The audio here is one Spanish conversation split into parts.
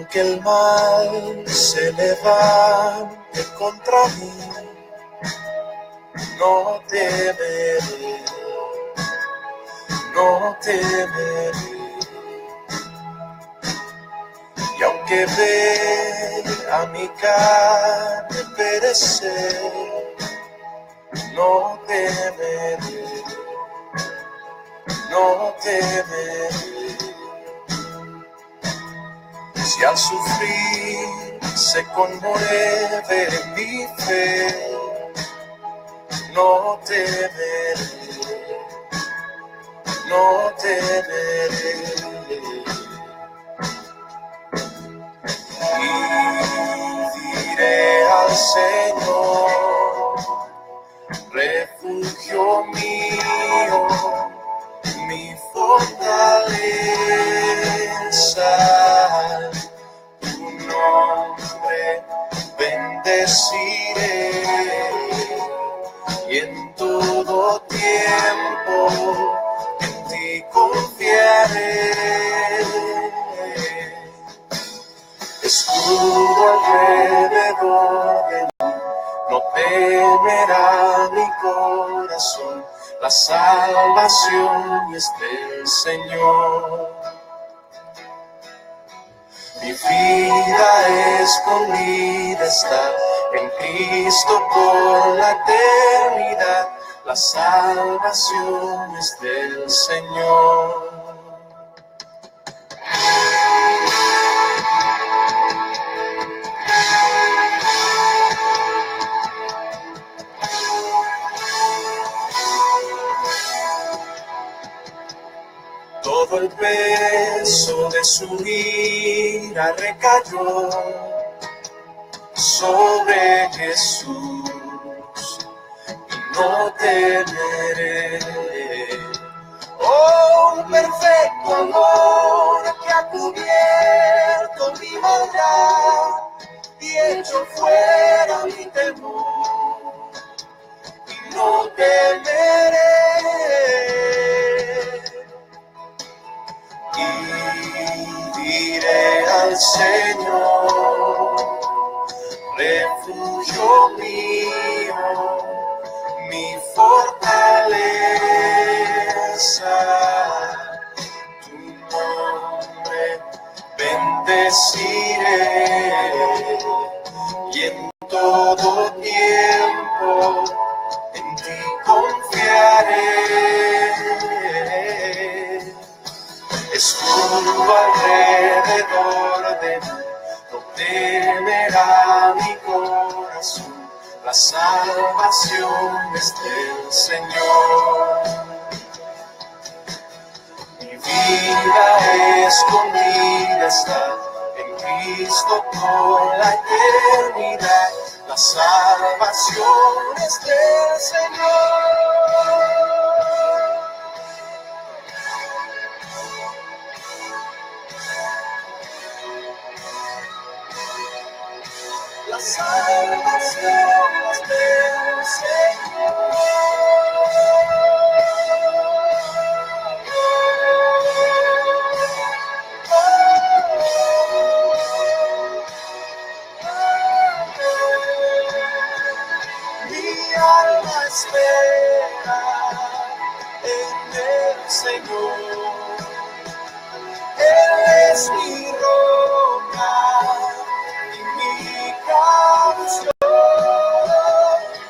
aunque el mal se levante contra mí, no temeré, no temeré. Y aunque vea mi carne perecer, no temeré, no temeré. Si al sufrir se conmueve mi fe, no temeré, no temeré. Y diré al Señor, refugio mío, mi fortaleza, tu nombre bendeciré y en todo tiempo en ti confiaré. Escudo alrededor de mí, no temerá mi corazón, la salvación es del Señor. Mi vida escondida está en Cristo por la eternidad, la salvación es del Señor. Todo el peso de su ira recayó sobre Jesús y no temeré. Oh, un perfecto amor que ha cubierto mi maldad y hecho fuera mi temor y no temeré. Y diré al Señor, refugio mío, mi fortaleza, tu nombre bendeciré y en todo tiempo en ti confiaré. Escudo alrededor de mí, no temerá mi corazón, la salvación es del Señor. Mi vida escondida está en Cristo por la eternidad, la salvación es del Señor. La salvación es del Señor. Mi alma espera en el Señor. Él es mi roca y mi canción,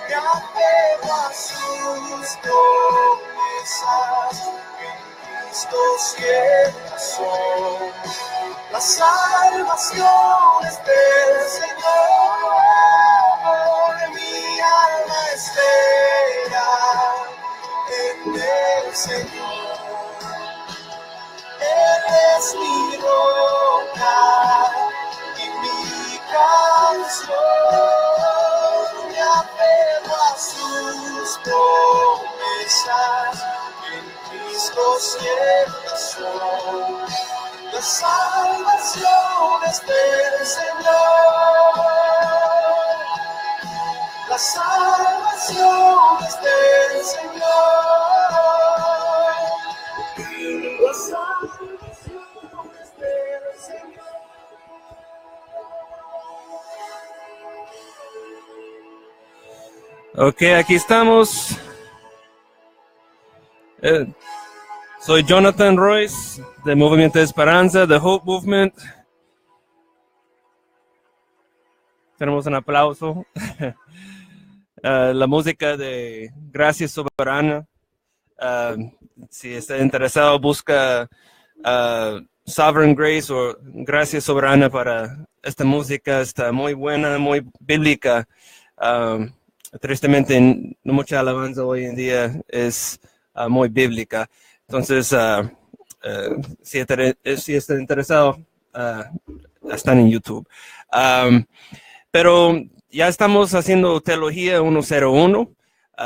me apego a sus promesas, en Cristo siempre soy. La salvación es del Señor, mi alma espera en el Señor. Él es mi roca y mi canción, me apego a sus promesas, en Cristo siempre soy. La salvación es del Señor, la salvación es del Señor. La salvación es del Señor. Ok, aquí estamos. Soy Jonathan Royce, del Movimiento de Esperanza, The Hope Movement. Tenemos un aplauso. La música de Gracia Soberana. Si está interesado, busca Sovereign Grace o Gracia Soberana para esta música. Está muy buena, muy bíblica. Tristemente, no mucha alabanza hoy en día es muy bíblica. Entonces, si está interesado, están en YouTube. Pero ya estamos haciendo Teología 101.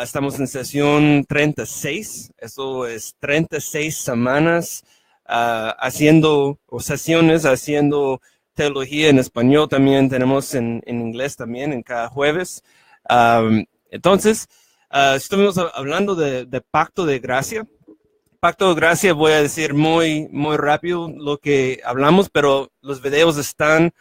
Estamos en sesión 36. Eso es 36 semanas haciendo, o sesiones haciendo teología en español. También tenemos en inglés también, en cada jueves. Entonces, estuvimos hablando de Pacto de Gracia. Pacto de Gracia, voy a decir muy rápido lo que hablamos, pero los videos están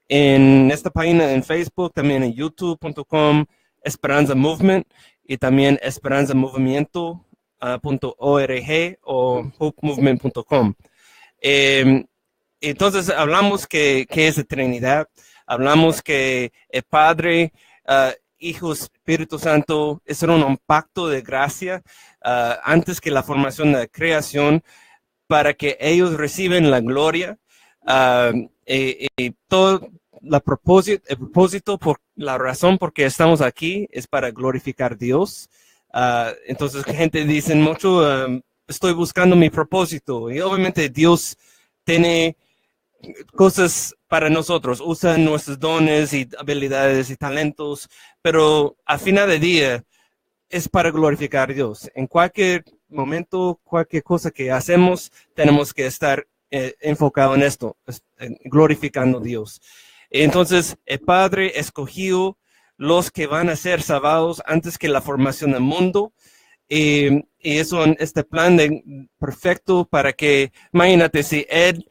en esta página en Facebook, también en youtube.com, Esperanza Movement, y también esperanzamovimiento.org o hopemovement.com. Entonces, hablamos que es de Trinidad, hablamos que el Padre, Hijo, Espíritu Santo, es un pacto de gracia antes que la formación de la creación, para que ellos reciben la gloria y todo el propósito, por la razón por que estamos aquí es para glorificar a Dios. Entonces, gente dice mucho, estoy buscando mi propósito, y obviamente Dios tiene cosas para nosotros, usa nuestros dones y habilidades y talentos, pero al final del día es para glorificar a Dios. En cualquier momento, cualquier cosa que hacemos, tenemos que estar enfocados en esto, glorificando a Dios. Entonces, el Padre escogió los que van a ser salvados antes que la formación del mundo. Y eso, este plan perfecto para que, imagínate, si Él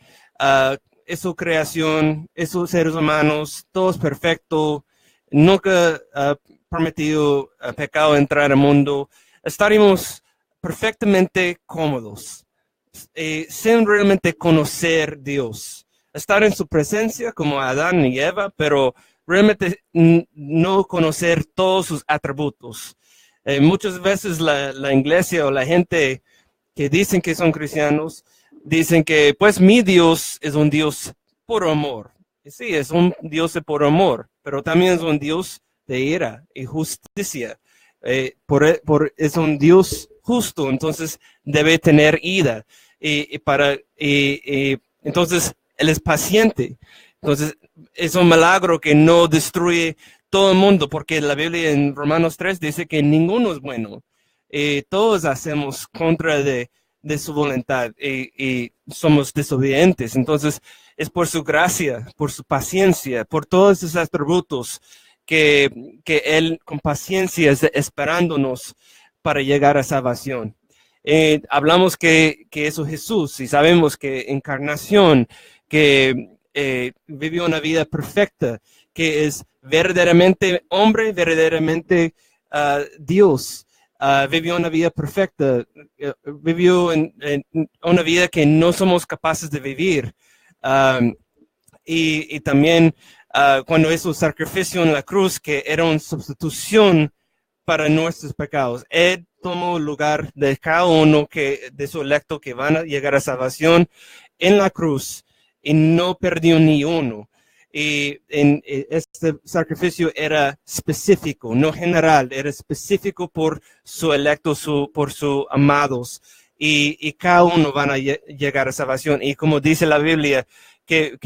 es su creación, es sus seres humanos, todo es perfecto, nunca ha permitido pecado entrar al mundo, estaríamos perfectamente cómodos, sin realmente conocer Dios, estar en su presencia como Adán y Eva, pero realmente no conocer todos sus atributos. Muchas veces la iglesia o la gente que dicen que son cristianos, dicen que pues mi Dios es un Dios por amor. Y sí, es un Dios por amor, pero también es un Dios de ira y justicia. Es un Dios justo, entonces debe tener ira. Entonces, Él es paciente. Entonces, es un milagro que no destruye todo el mundo, porque la Biblia en Romanos 3 dice que ninguno es bueno. Todos hacemos contra de su voluntad y somos desobedientes. Entonces, es por su gracia, por su paciencia, por todos esos atributos que Él con paciencia está esperándonos para llegar a salvación. Hablamos que eso es Jesús, y sabemos que encarnación, que vivió una vida perfecta, que es verdaderamente hombre, verdaderamente Dios. Vivió una vida perfecta, vivió en una vida que no somos capaces de vivir. Y también cuando hizo sacrificio en la cruz, que era una sustitución para nuestros pecados. Él tomó el lugar de cada uno de su electo que van a llegar a salvación en la cruz, y no perdió ni uno. Y este sacrificio era específico, no general, era específico por su electo, por sus amados. Y cada uno van a llegar a salvación. Y como dice la Biblia, que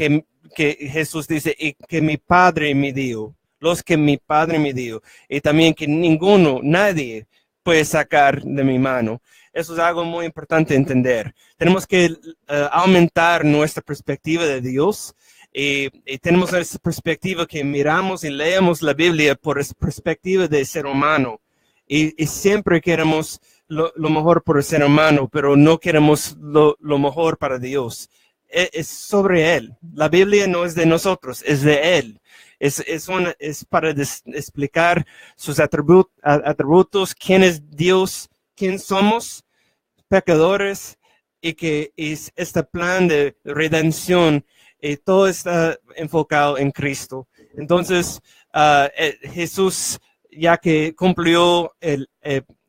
Jesús dice, y que mi Padre me dio, los que mi Padre me dio, y también que nadie puede sacar de mi mano. Eso es algo muy importante entender. Tenemos que aumentar nuestra perspectiva de Dios, y tenemos esa perspectiva que miramos y leemos la Biblia por esa perspectiva de ser humano, y siempre queremos lo mejor por el ser humano, pero no queremos lo mejor para Dios. Es sobre Él. La Biblia no es de nosotros, es de Él. Es para explicar sus atributos, quién es Dios, quién somos, pecadores, y que es este plan de redención, todo está enfocado en Cristo. Entonces, Jesús, ya que cumplió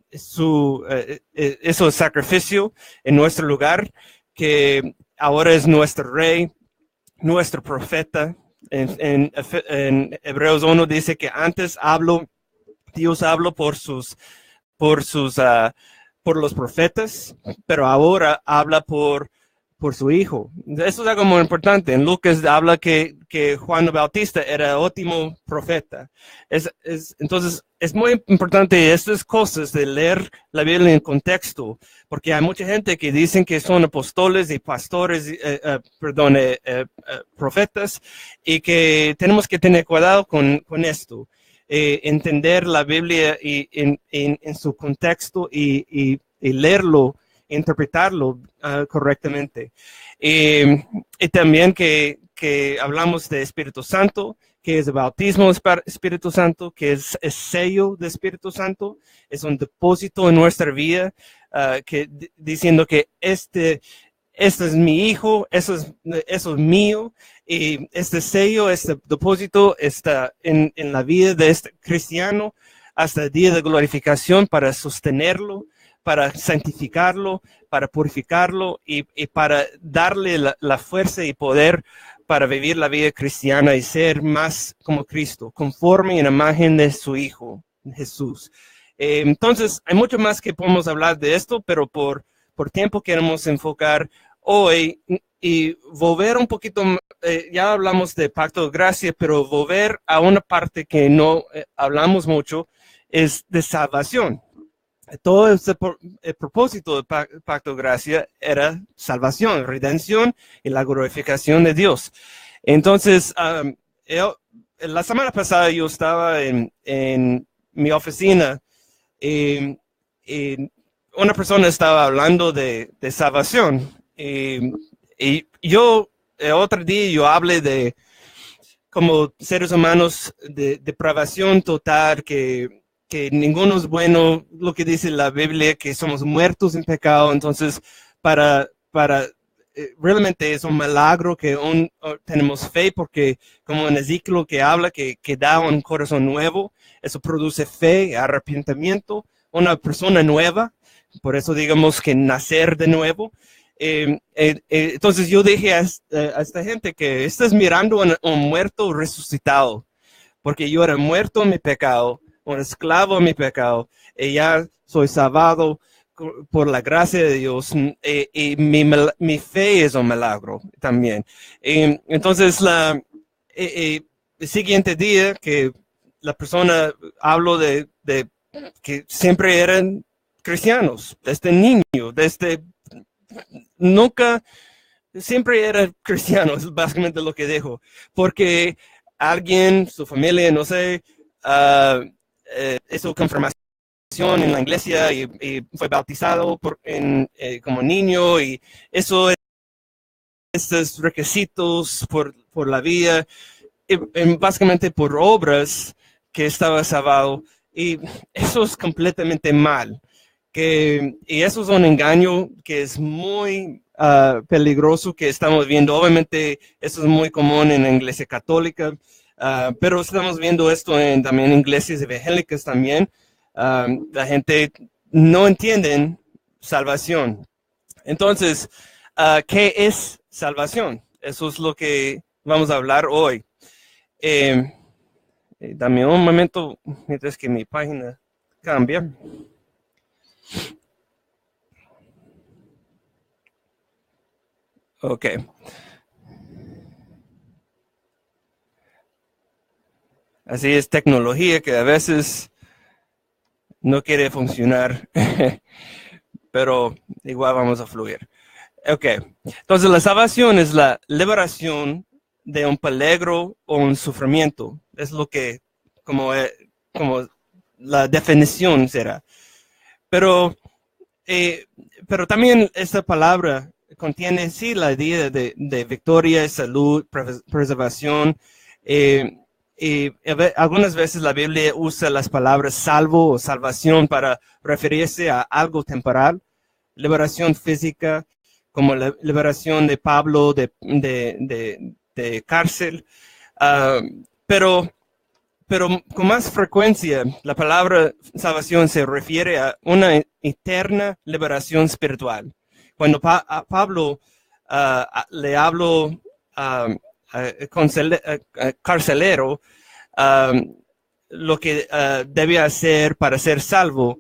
ese sacrificio en nuestro lugar, que ahora es nuestro rey, nuestro profeta. En Hebreos 1 dice que antes Dios habló por los profetas, pero ahora habla por su Hijo. Eso es algo muy importante. En Lucas habla que Juan el Bautista era el último profeta. Entonces, es muy importante estas cosas de leer la Biblia en contexto, porque hay mucha gente que dicen que son apóstoles y pastores, profetas, y que tenemos que tener cuidado con esto. Entender la Biblia en su contexto y leerlo, interpretarlo correctamente. Y también que hablamos de Espíritu Santo, que es el bautismo de Espíritu Santo, que es el sello de Espíritu Santo, es un depósito en nuestra vida, diciendo que este es mi hijo, eso es mío, y este sello, este depósito está en la vida de este cristiano hasta el día de glorificación para sostenerlo, para santificarlo, para purificarlo y para darle la fuerza y poder para vivir la vida cristiana y ser más como Cristo, conforme en la imagen de su Hijo, Jesús. Entonces, hay mucho más que podemos hablar de esto, pero por tiempo queremos enfocar hoy y volver un poquito, ya hablamos de pacto de gracia, pero volver a una parte que no hablamos mucho, es de salvación. Todo el propósito del pacto de gracia era salvación, redención y la glorificación de Dios. Entonces, la semana pasada yo estaba en mi oficina y una persona estaba hablando de salvación. Y yo, el otro día, yo hablé de como seres humanos de depravación total, que ninguno es bueno, lo que dice la Biblia, que somos muertos en pecado. Entonces, realmente es un milagro que tenemos fe, porque como en Ezequiel que habla, que da un corazón nuevo, eso produce fe, arrepentimiento, una persona nueva. Por eso digamos que nacer de nuevo. Entonces yo dije a esta gente que estás mirando a un muerto resucitado, porque yo era muerto en mi pecado, un esclavo en mi pecado, y ya soy salvado por la gracia de Dios, y mi fe es un milagro también. Entonces el siguiente día que la persona habló de que siempre eran cristianos, desde niño, nunca, siempre era cristiano, es básicamente lo que dijo, porque alguien, su familia, no sé, hizo confirmación en la iglesia y fue bautizado como niño, y eso, estos requisitos por la vida, y básicamente por obras que estaba salvado, y eso es completamente mal. Y eso es un engaño que es muy peligroso que estamos viendo. Obviamente, eso es muy común en la iglesia católica, pero estamos viendo esto también en iglesias evangélicas también. La gente no entiende salvación. Entonces, ¿qué es salvación? Eso es lo que vamos a hablar hoy. Dame un momento mientras que mi página cambia. Ok. Así es tecnología que a veces no quiere funcionar, pero igual vamos a fluir. Ok. Entonces la salvación es la liberación de un peligro o un sufrimiento. Es lo que, como la definición será. Pero también esta palabra contiene, sí, la idea de victoria, salud, preservación. Y algunas veces la Biblia usa las palabras salvo o salvación para referirse a algo temporal, liberación física, como la liberación de Pablo de cárcel. Pero con más frecuencia, la palabra salvación se refiere a una eterna liberación espiritual. Cuando Pablo le habló carcelero, lo que debía hacer para ser salvo,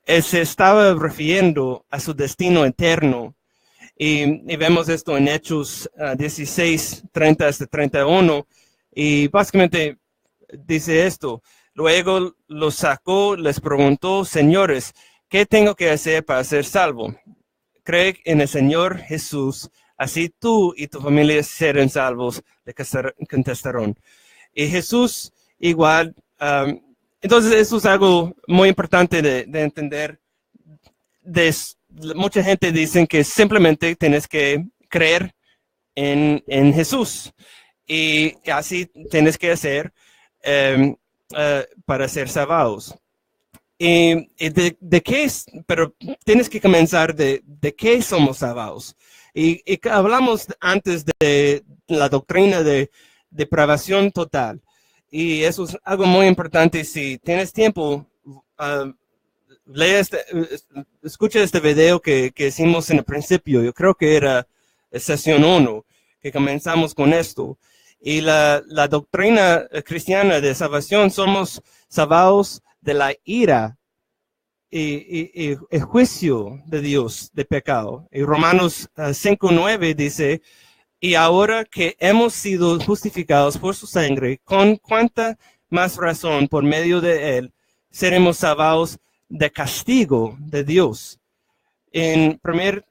él se estaba refiriendo a su destino eterno. Y vemos esto en Hechos 16, 30 hasta 31. Y básicamente dice esto: luego los sacó, les preguntó: señores, ¿qué tengo que hacer para ser salvo? Cree en el Señor Jesús, así tú y tu familia serán salvos, le contestaron. Y Jesús igual. Entonces eso es algo muy importante de entender. Mucha gente dice que simplemente tienes que creer en Jesús. Y así tienes que hacer para ser salvados. Y de qué es, pero tienes que comenzar de qué somos salvados. Y hablamos antes de la doctrina de depravación total. Y eso es algo muy importante. Si tienes tiempo, escucha este video que hicimos en el principio. Yo creo que era sesión 1, que comenzamos con esto. Y la doctrina cristiana de salvación, somos salvados de la ira y el juicio de Dios de pecado. Y Romanos 5:9 dice: y ahora que hemos sido justificados por su sangre, con cuánta más razón por medio de él seremos salvados de castigo de Dios. En 1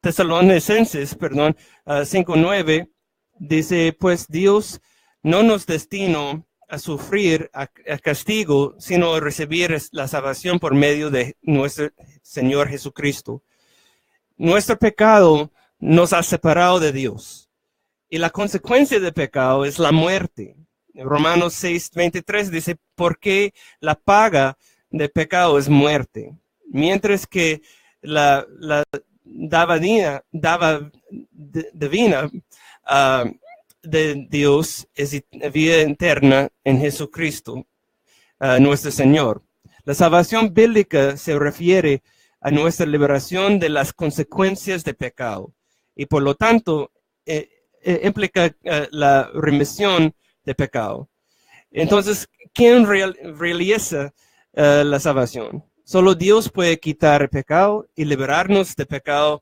Tesalonicenses 5:9 dice: pues Dios no nos destinó a sufrir a castigo, sino a recibir la salvación por medio de nuestro Señor Jesucristo. Nuestro pecado nos ha separado de Dios, y la consecuencia del pecado es la muerte. Romanos 6:23 dice: porque la paga del pecado es muerte, mientras que la divina de Dios es vida eterna en Jesucristo, nuestro Señor. La salvación bíblica se refiere a nuestra liberación de las consecuencias del pecado, y por lo tanto implica la remisión de pecado. Entonces, ¿quién realiza la salvación? Solo Dios puede quitar el pecado y liberarnos de pecado,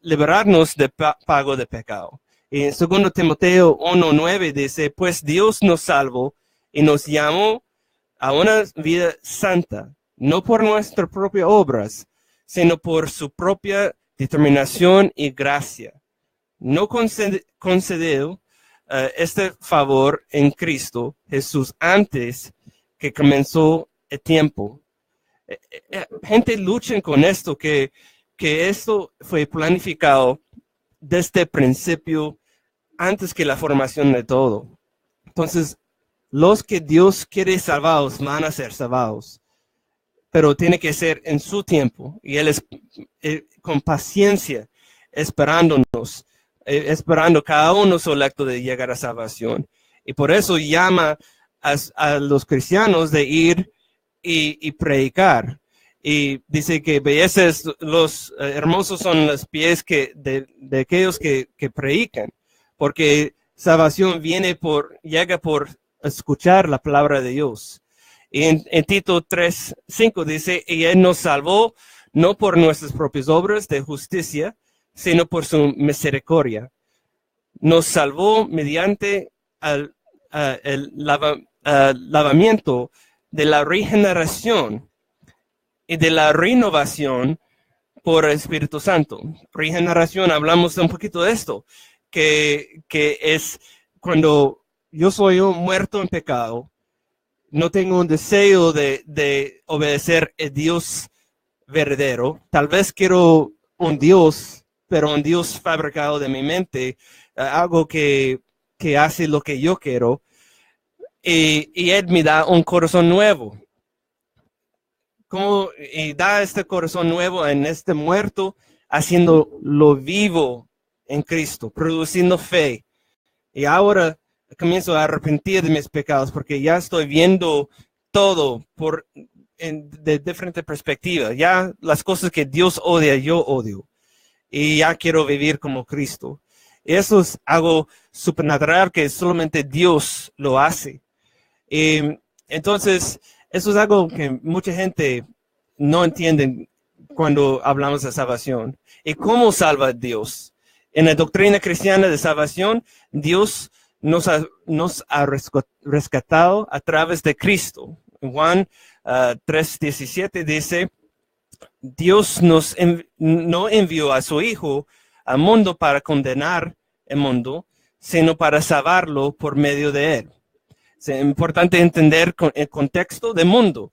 liberarnos de pago de pecado. Y en 2 Timoteo 1:9 dice: pues Dios nos salvó y nos llamó a una vida santa, no por nuestras propias obras, sino por su propia determinación y gracia. No concedió este favor en Cristo Jesús antes que comenzó el tiempo. Gente lucha con esto, que esto fue planificado desde el principio, antes que la formación de todo. Entonces, los que Dios quiere salvados van a ser salvados, pero tiene que ser en su tiempo, y Él es con paciencia esperándonos, esperando cada uno su electo de llegar a salvación. Y por eso llama a los cristianos de ir y predicar. Y dice que bellezas, los hermosos son los pies de aquellos que predican, porque salvación llega por escuchar la palabra de Dios. Y en Tito 3:5 dice: y Él nos salvó no por nuestras propias obras de justicia, sino por su misericordia. Nos salvó mediante el lavamiento de la regeneración y de la renovación por el Espíritu Santo. Regeneración, hablamos un poquito de esto, que es cuando yo soy muerto en pecado, no tengo un deseo de obedecer a Dios verdadero. Tal vez quiero un Dios pero un Dios fabricado de mi mente, algo que hace lo que yo quiero, y Él me da un corazón nuevo. Y da este corazón nuevo en este muerto, haciéndolo vivo en Cristo, produciendo fe. Y ahora comienzo a arrepentir de mis pecados porque ya estoy viendo todo de diferente perspectiva. Ya las cosas que Dios odia, yo odio. Y ya quiero vivir como Cristo. Eso es algo supernatural que solamente Dios lo hace. Entonces, eso es algo que mucha gente no entiende cuando hablamos de salvación. ¿Y cómo salva Dios? En la doctrina cristiana de salvación, Dios nos ha rescatado a través de Cristo. Juan 3:17 dice, Dios no envió a su Hijo al mundo para condenar el mundo, sino para salvarlo por medio de él. Es importante entender el contexto del mundo.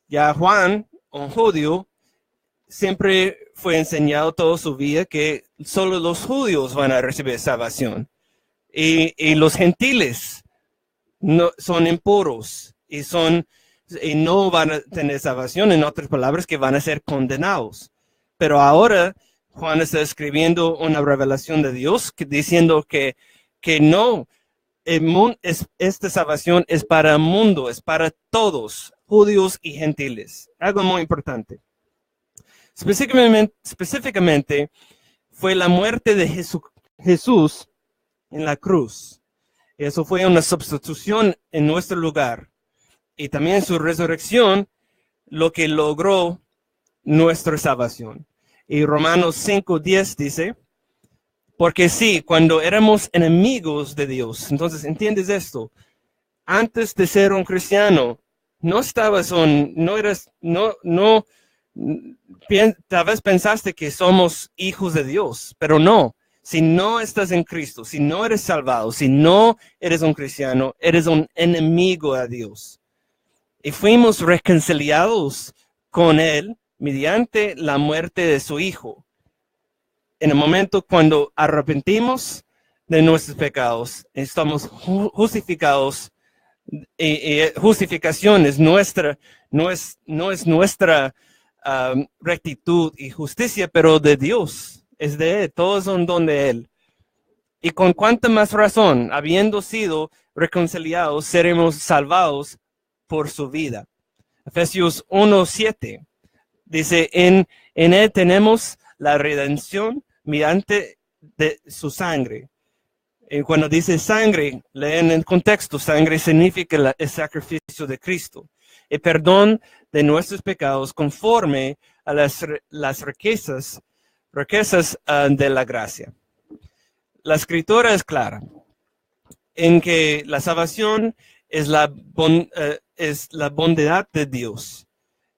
Ya Juan, un judío, siempre fue enseñado toda su vida que solo los judíos van a recibir salvación. Y los gentiles no, son impuros y no van a tener salvación, en otras palabras, que van a ser condenados. Pero ahora Juan está escribiendo una revelación de Dios diciendo que no, esta salvación es para el mundo, es para todos, judíos y gentiles. Algo muy importante. Específicamente fue la muerte de Jesús en la cruz. Eso fue una sustitución en nuestro lugar. Y también su resurrección, lo que logró nuestra salvación. Y Romanos 5:10 dice, porque sí, cuando éramos enemigos de Dios, entonces, ¿entiendes esto? Antes de ser un cristiano, tal vez pensaste que somos hijos de Dios, pero no. Si no estás en Cristo, si no eres salvado, si no eres un cristiano, eres un enemigo a Dios. Y fuimos reconciliados con Él mediante la muerte de su Hijo. En el momento cuando arrepentimos de nuestros pecados, estamos justificados. Y justificación es no es nuestra rectitud y justicia, pero de Dios, es de Él, todos son don de Él. Y con cuánta más razón, habiendo sido reconciliados, seremos salvados por su vida. Efesios 1:7 dice, en Él tenemos la redención mediante de su sangre. Y cuando dice sangre, leen el contexto, sangre significa el sacrificio de Cristo. El perdón de nuestros pecados conforme a las riquezas de la gracia. La escritura es clara en que la salvación es la bondad de Dios.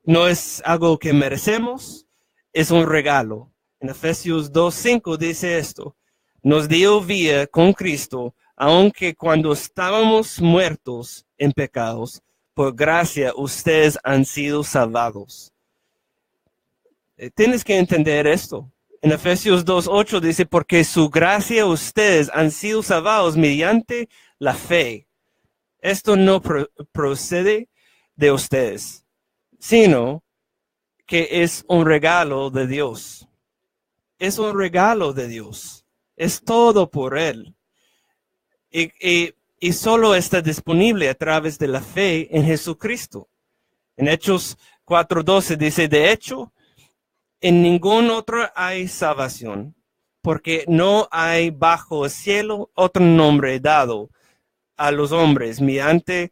No es algo que merecemos, es un regalo. En Efesios 2:5 dice esto. Nos dio vida con Cristo, aunque cuando estábamos muertos en pecados, por gracia ustedes han sido salvados. Tienes que entender esto. En Efesios 2:8 dice, porque su gracia ustedes han sido salvados mediante la fe. Esto no procede de ustedes, sino que es un regalo de Dios. Es un regalo de Dios. Es todo por Él. Y solo está disponible a través de la fe en Jesucristo. En Hechos 4:12 dice, de hecho, en ningún otro hay salvación, porque no hay bajo el cielo otro nombre dado a los hombres mediante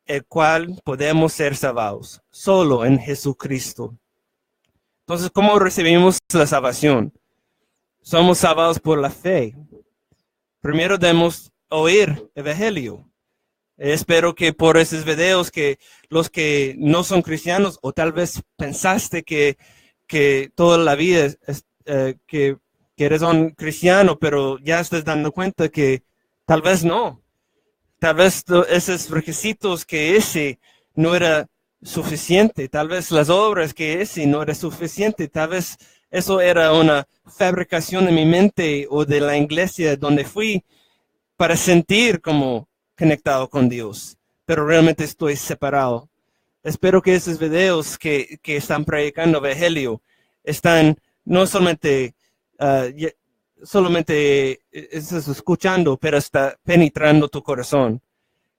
el cual podemos ser salvados, solo en Jesucristo. Entonces, ¿cómo recibimos la salvación? Somos salvados por la fe. Primero debemos oír el evangelio. Espero que por esos videos que los que no son cristianos o tal vez pensaste que toda la vida que eres un cristiano, pero ya estás dando cuenta que tal vez no. Tal vez esos requisitos que hice no era suficiente. Tal vez las obras que hice no era suficiente. Tal vez Eso era una fabricación de mi mente o de la iglesia donde fui para sentir como conectado con Dios, pero realmente estoy separado. Espero que esos videos que están predicando evangelio están no solamente, estás escuchando, pero está penetrando tu corazón.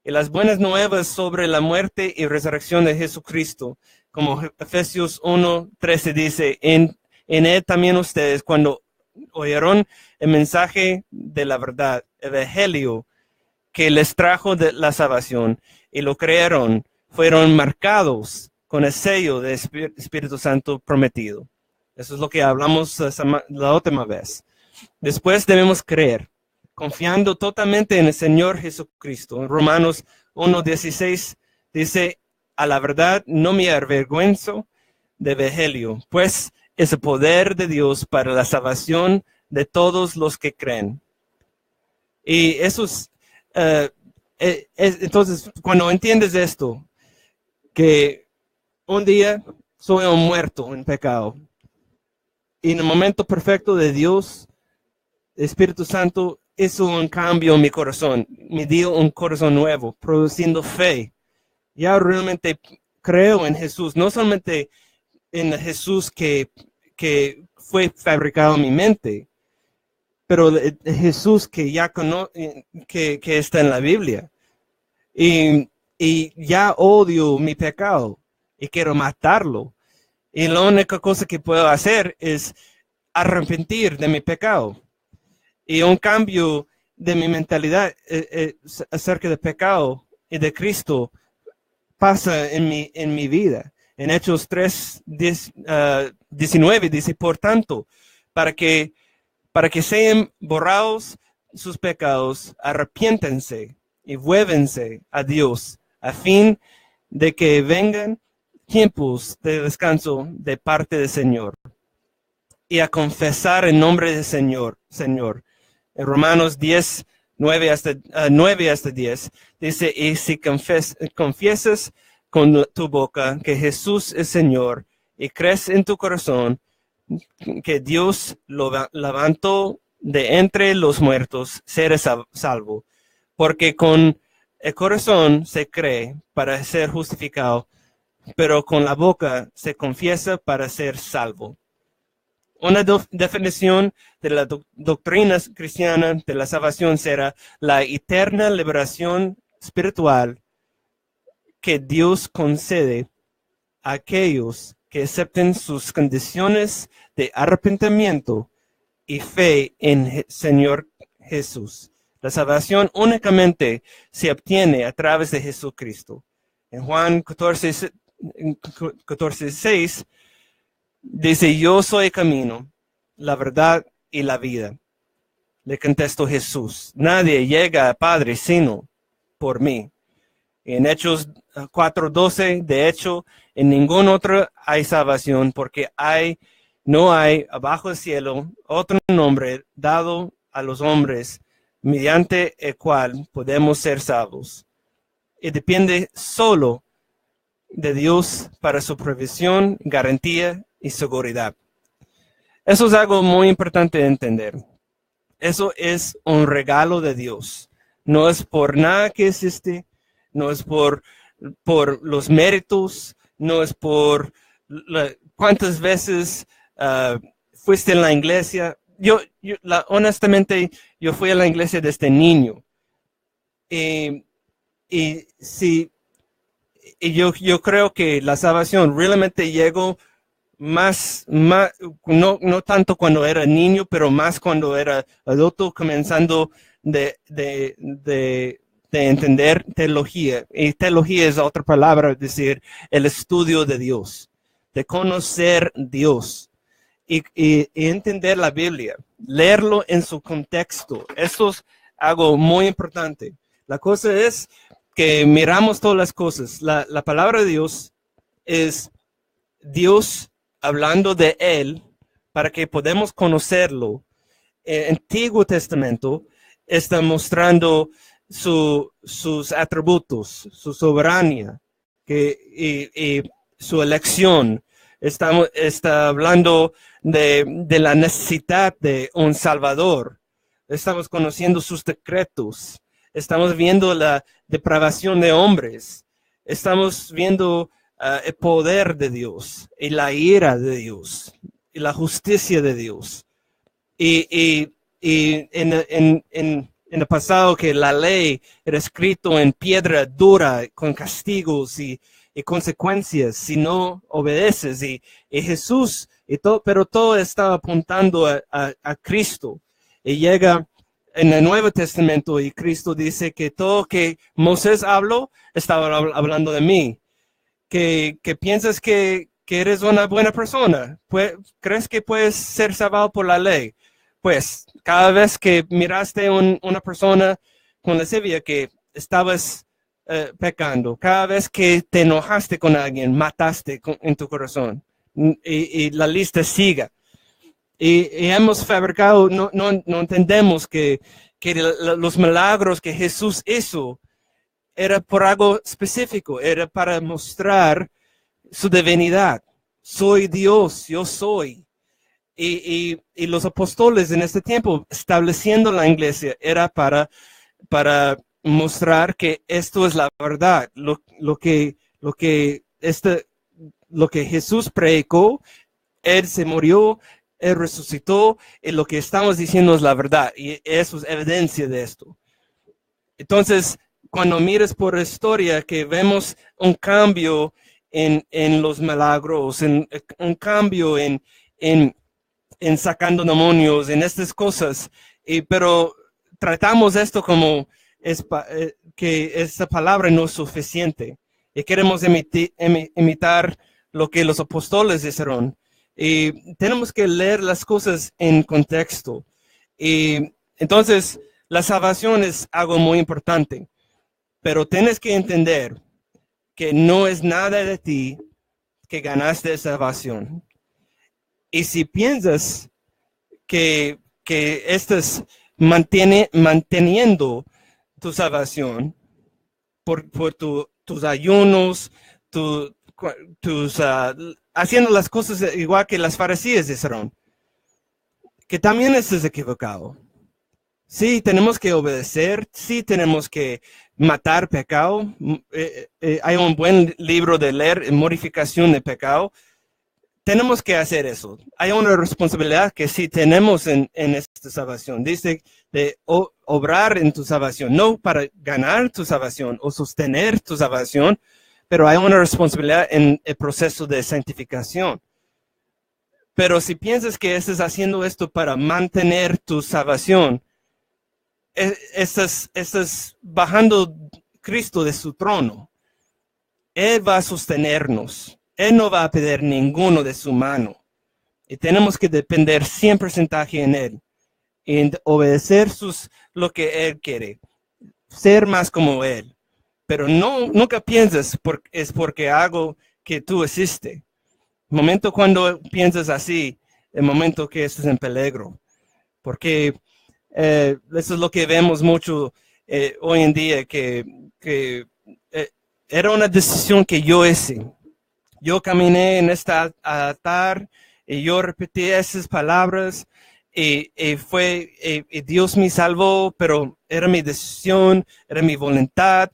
Y las buenas nuevas sobre la muerte y resurrección de Jesucristo, como Efesios 1:13 dice, en él también ustedes, cuando oyeron el mensaje de la verdad, el evangelio que les trajo de la salvación y lo creyeron, fueron marcados con el sello del Espíritu Santo prometido. Eso es lo que hablamos la última vez. Después debemos creer, confiando totalmente en el Señor Jesucristo. En Romanos 1:16 dice, a la verdad no me avergüenzo del evangelio, pues es el poder de Dios para la salvación de todos los que creen. Y eso es, entonces, cuando entiendes esto, que un día soy un muerto en pecado, y en el momento perfecto de Dios, el Espíritu Santo hizo un cambio en mi corazón, me dio un corazón nuevo, produciendo fe. Ya realmente creo en Jesús, no solamente en el Jesús que fue fabricado en mi mente, pero el Jesús que ya que está en la Biblia. Y ya odio mi pecado y quiero matarlo. Y la única cosa que puedo hacer es arrepentir de mi pecado. Y un cambio de mi mentalidad acerca del pecado y de Cristo pasa en mi vida. En Hechos 3:19 dice, por tanto, para que sean borrados sus pecados, arrepiéntense y vuélvense a Dios, a fin de que vengan tiempos de descanso de parte del Señor, y a confesar el nombre del Señor. En Romanos 10:9 hasta 10, dice, y si confiesas con tu boca que Jesús es Señor, y crees en tu corazón que Dios lo levantó de entre los muertos, serás salvo. Porque con el corazón se cree para ser justificado, pero con la boca se confiesa para ser salvo. Una definición de la doctrina cristiana de la salvación será la eterna liberación espiritual que Dios concede a aquellos que acepten sus condiciones de arrepentimiento y fe en el Señor Jesús. La salvación únicamente se obtiene a través de Jesucristo. En Juan 14:6 dice, yo soy el camino, la verdad y la vida. Le contestó Jesús, nadie llega al Padre sino por mí. En Hechos 4:12, de hecho, en ningún otro hay salvación, porque no hay abajo del cielo otro nombre dado a los hombres mediante el cual podemos ser salvos. Y depende solo de Dios para su provisión, garantía y seguridad. Eso es algo muy importante de entender. Eso es un regalo de Dios. No es por nada que existe, no es por los méritos, no es por cuántas veces fuiste en la iglesia. Honestamente, yo fui a la iglesia desde niño. Y yo creo que la salvación realmente llegó más no tanto cuando era niño, pero más cuando era adulto, comenzando de entender teología. Y teología es otra palabra, es decir, el estudio de Dios, de conocer Dios y entender la Biblia, leerlo en su contexto. Eso es algo muy importante. La cosa es que miramos todas las cosas. La palabra de Dios es Dios hablando de Él para que podamos conocerlo. El Antiguo Testamento está mostrando sus atributos, su soberanía y su elección. Está hablando de la necesidad de un Salvador. Estamos conociendo sus decretos. Estamos viendo la depravación de hombres. Estamos viendo el poder de Dios y la ira de Dios y la justicia de Dios. Y en el pasado que la ley era escrito en piedra dura con castigos y consecuencias si no obedeces. Y Jesús, pero todo estaba apuntando a Cristo. Y llega en el Nuevo Testamento y Cristo dice que todo que Moisés habló, estaba hablando de mí. Que piensas que eres una buena persona. ¿Crees que puedes ser salvado por la ley? Pues cada vez que miraste una persona con lascivia que estabas pecando, cada vez que te enojaste con alguien, mataste en tu corazón. Y la lista sigue. Y hemos fabricado, no entendemos que los milagros que Jesús hizo era por algo específico, era para mostrar su divinidad. Soy Dios, yo soy. Y los apóstoles en este tiempo, estableciendo la iglesia, era para mostrar que esto es la verdad. Lo que Jesús predicó, Él se murió, Él resucitó, y lo que estamos diciendo es la verdad. Y eso es evidencia de esto. Entonces, cuando mires por la historia, que vemos un cambio en los milagros, un cambio en sacando demonios, en estas cosas, pero tratamos esto como que esta palabra no es suficiente. Y queremos imitar lo que los apóstoles hicieron. Y tenemos que leer las cosas en contexto. Y entonces, la salvación es algo muy importante. Pero tienes que entender que no es nada de ti que ganaste salvación. Y si piensas que estás manteniendo tu salvación por tus ayunos, haciendo las cosas igual que las fariseos hicieron, que también estás equivocado. Sí, tenemos que obedecer, sí tenemos que matar pecado. Hay un buen libro de leer, Modificación de Pecado. Tenemos que hacer eso. Hay una responsabilidad que sí tenemos en esta salvación. Dice de obrar en tu salvación, no para ganar tu salvación o sostener tu salvación, pero hay una responsabilidad en el proceso de santificación. Pero si piensas que estás haciendo esto para mantener tu salvación, estás bajando Cristo de su trono. Él va a sostenernos. Él no va a pedir ninguno de su mano. Y tenemos que depender 100% en Él. Y obedecer lo que Él quiere. Ser más como Él. Pero nunca pienses es porque algo que tú hiciste. El momento cuando piensas así, el momento que estás en peligro. Porque eso es lo que vemos mucho hoy en día, que era una decisión que yo hice. Yo caminé en este altar y yo repetí esas palabras y Dios me salvó, pero era mi decisión, era mi voluntad.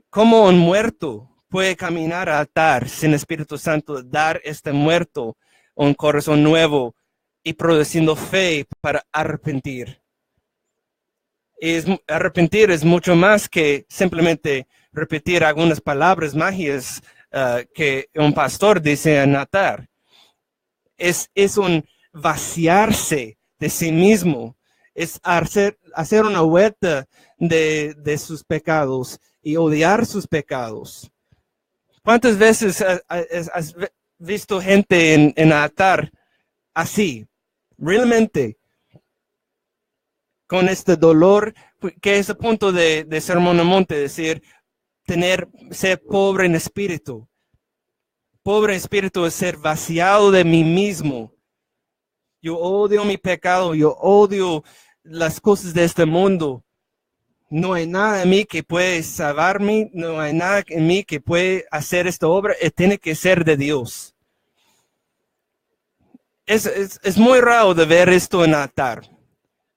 ¿Cómo un muerto puede caminar al altar sin Espíritu Santo, dar este muerto un corazón nuevo y produciendo fe para arrepentir? Arrepentir es mucho más que simplemente repetir algunas palabras mágicas que un pastor dice en altar. Es un vaciarse de sí mismo, es hacer una vuelta de sus pecados y odiar sus pecados. ¿Cuántas veces has visto gente en altar así, realmente, con este dolor, que es el punto de Sermón del Monte, decir, ser pobre en espíritu? Pobre en espíritu es ser vaciado de mí mismo. Yo odio mi pecado, yo odio las cosas de este mundo. No hay nada en mí que puede salvarme, no hay nada en mí que puede hacer esta obra, tiene que ser de Dios. es muy raro de ver esto en altar.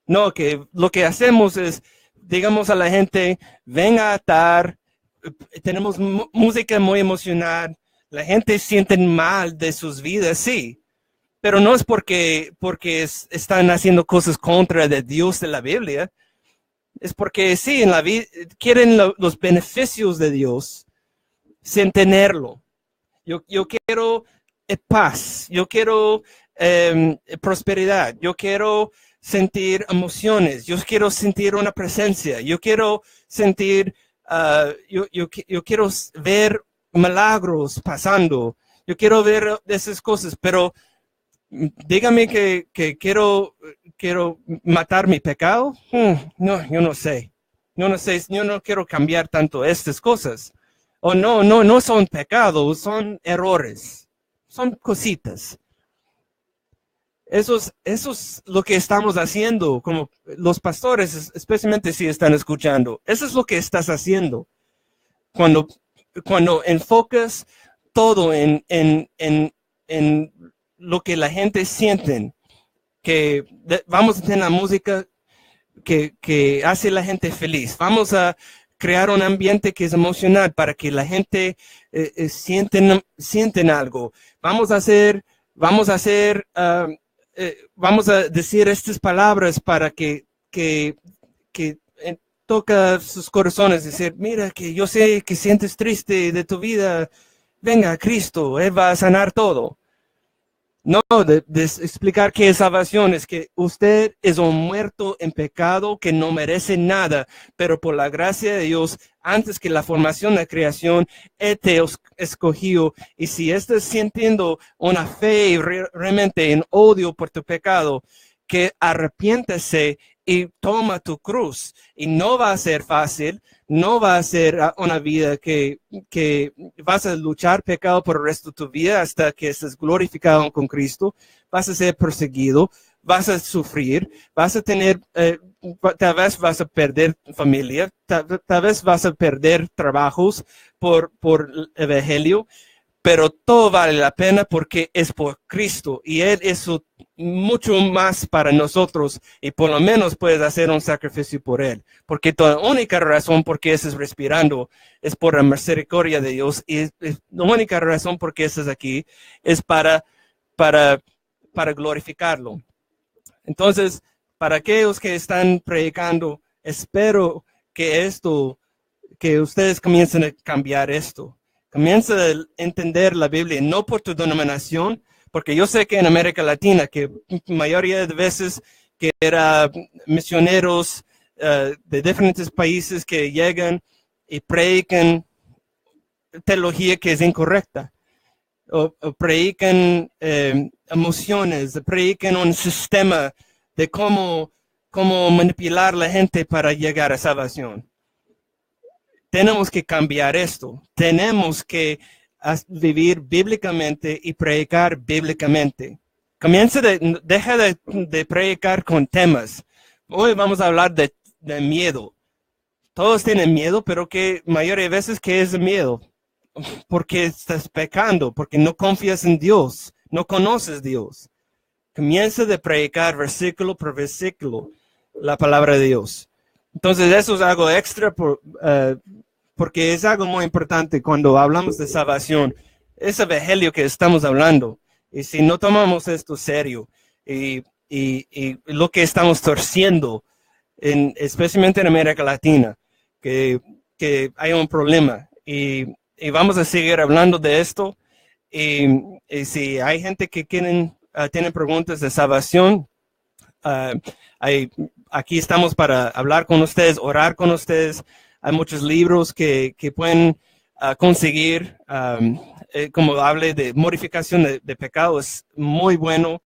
No, que lo que hacemos es, digamos a la gente, ven a altar, tenemos música muy emocional, la gente siente mal de sus vidas, sí, pero no es porque están haciendo cosas contra de Dios de la Biblia, es porque sí, en la vida quieren los beneficios de Dios sin tenerlo. Yo quiero paz, yo quiero prosperidad, yo quiero sentir emociones, yo quiero sentir una presencia, yo quiero sentir, yo quiero ver milagros pasando, yo quiero ver esas cosas, pero dígame que quiero matar mi pecado. No, yo no sé. Yo no sé, yo no quiero cambiar tanto estas cosas. O no son pecados, son errores. Son cositas. Eso es lo que estamos haciendo, como los pastores, especialmente si están escuchando. Eso es lo que estás haciendo. Cuando enfocas todo en lo que la gente siente, que vamos a tener la música que hace a la gente feliz. Vamos a crear un ambiente que es emocional para que la gente sienten algo. Vamos a decir estas palabras para que toca sus corazones, decir, mira, que yo sé que sientes triste de tu vida, venga a Cristo, Él va a sanar todo. No, de explicar qué es salvación, es que usted es un muerto en pecado que no merece nada, pero por la gracia de Dios, antes que la formación de la creación, Él te escogió. Y si estás sintiendo una fe realmente en odio por tu pecado, que arrepiéntase y toma tu cruz. Y no va a ser fácil, no va a ser una vida que vas a luchar pecado por el resto de tu vida hasta que estés glorificado con Cristo. Vas a ser perseguido, vas a sufrir, vas a tener, tal vez vas a perder familia, tal vez vas a perder trabajos por el evangelio, pero todo vale la pena porque es por Cristo y Él es mucho más para nosotros y por lo menos puedes hacer un sacrificio por Él. Porque la única razón por qué estás respirando es por la misericordia de Dios y la única razón por qué estás aquí es para glorificarlo. Entonces, para aquellos que están predicando, espero que ustedes comiencen a cambiar esto. Comienza a entender la Biblia, no por tu denominación, porque yo sé que en América Latina, que mayoría de veces que eran misioneros de diferentes países que llegan y predican teología que es incorrecta, o predican emociones, predican un sistema de cómo manipular a la gente para llegar a salvación. Tenemos que cambiar esto. Tenemos que vivir bíblicamente y predicar bíblicamente. Deja de predicar con temas. Hoy vamos a hablar de miedo. Todos tienen miedo, pero que mayoría de veces, ¿qué es el miedo? Porque estás pecando, porque no confías en Dios, no conoces a Dios. Comienza de predicar versículo por versículo la palabra de Dios. Entonces eso es algo extra porque es algo muy importante cuando hablamos de salvación. Es el evangelio que estamos hablando. Y si no tomamos esto serio y lo que estamos torciendo, especialmente en América Latina, que hay un problema. Y vamos a seguir hablando de esto. Y si hay gente que tienen preguntas de salvación, aquí estamos para hablar con ustedes, orar con ustedes. Hay muchos libros que pueden conseguir, como hable de modificación de pecado, es muy bueno.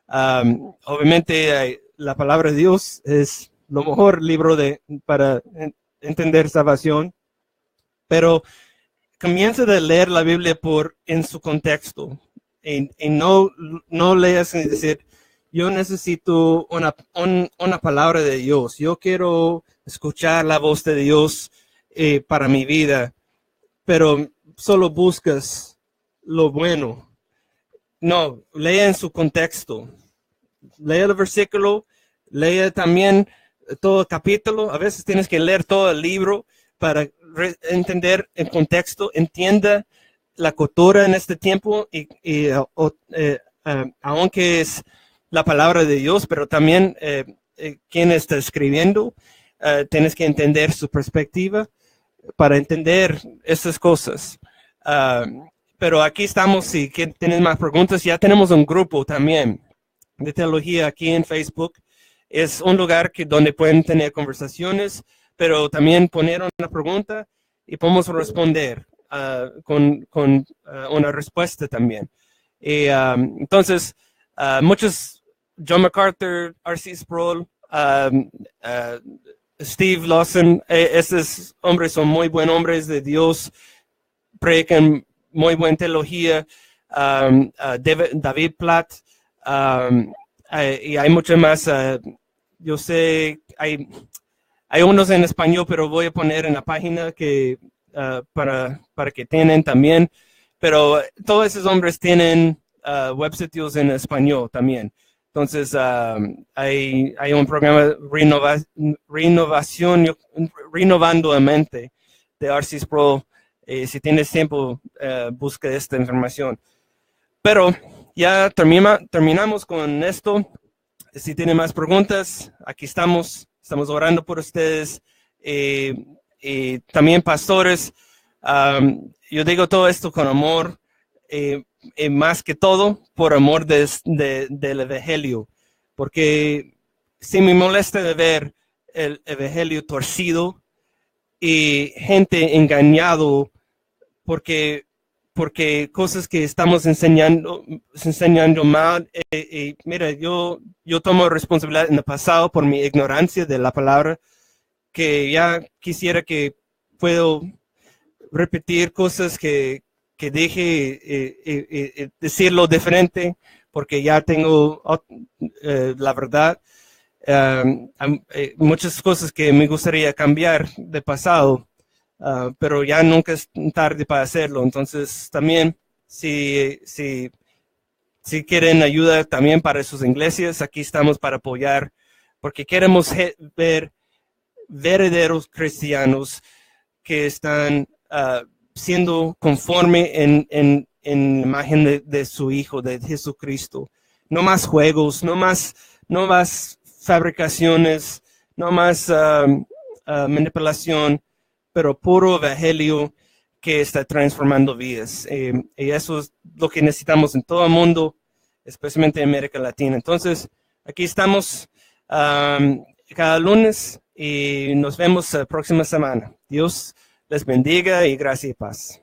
Obviamente la palabra de Dios es lo mejor libro para entender salvación, pero comienza a leer la Biblia en su contexto y no leas y decir, yo necesito una palabra de Dios. Yo quiero escuchar la voz de Dios para mi vida, pero solo buscas lo bueno. No, lea en su contexto. Lea el versículo, lea también todo el capítulo. A veces tienes que leer todo el libro para entender el contexto. Entienda la cultura en este tiempo aunque es la palabra de Dios, pero también quien está escribiendo, tienes que entender su perspectiva para entender esas cosas. Pero aquí estamos, si tienes más preguntas, ya tenemos un grupo también de teología aquí en Facebook. Es un lugar donde pueden tener conversaciones, pero también poner una pregunta y podemos responder con una respuesta también. Entonces, muchos, John MacArthur, R.C. Sproul, Steve Lawson, esos hombres son muy buenos hombres de Dios, predican muy buena teología. David Platt, y hay mucho más. Yo sé, hay unos en español, pero voy a poner en la página para que tienen también. Pero todos esos hombres tienen websitios en español también. Entonces, hay un programa Renovando la Mente de R.C. Sproul. Si tienes tiempo, busca esta información. Pero ya terminamos con esto. Si tienen más preguntas, aquí estamos orando por ustedes. Y también pastores, yo digo todo esto con amor, más que todo por amor del evangelio, porque sí me molesta de ver el evangelio torcido y gente engañado porque cosas que estamos enseñando mal. Mira, yo tomo responsabilidad en el pasado por mi ignorancia de la palabra, que ya quisiera que puedo repetir cosas que dije, decirlo diferente, porque ya tengo la verdad. Muchas cosas que me gustaría cambiar de pasado, pero ya nunca es tarde para hacerlo. Entonces, también, si quieren ayuda también para sus iglesias, aquí estamos para apoyar, porque queremos ver verdaderos cristianos que están siendo conforme en la imagen de su Hijo, de Jesucristo. No más juegos, no más fabricaciones, no más manipulación, pero puro evangelio que está transformando vidas. Y eso es lo que necesitamos en todo el mundo, especialmente en América Latina. Entonces, aquí estamos cada lunes y nos vemos la próxima semana. Dios les bendiga y gracia y paz.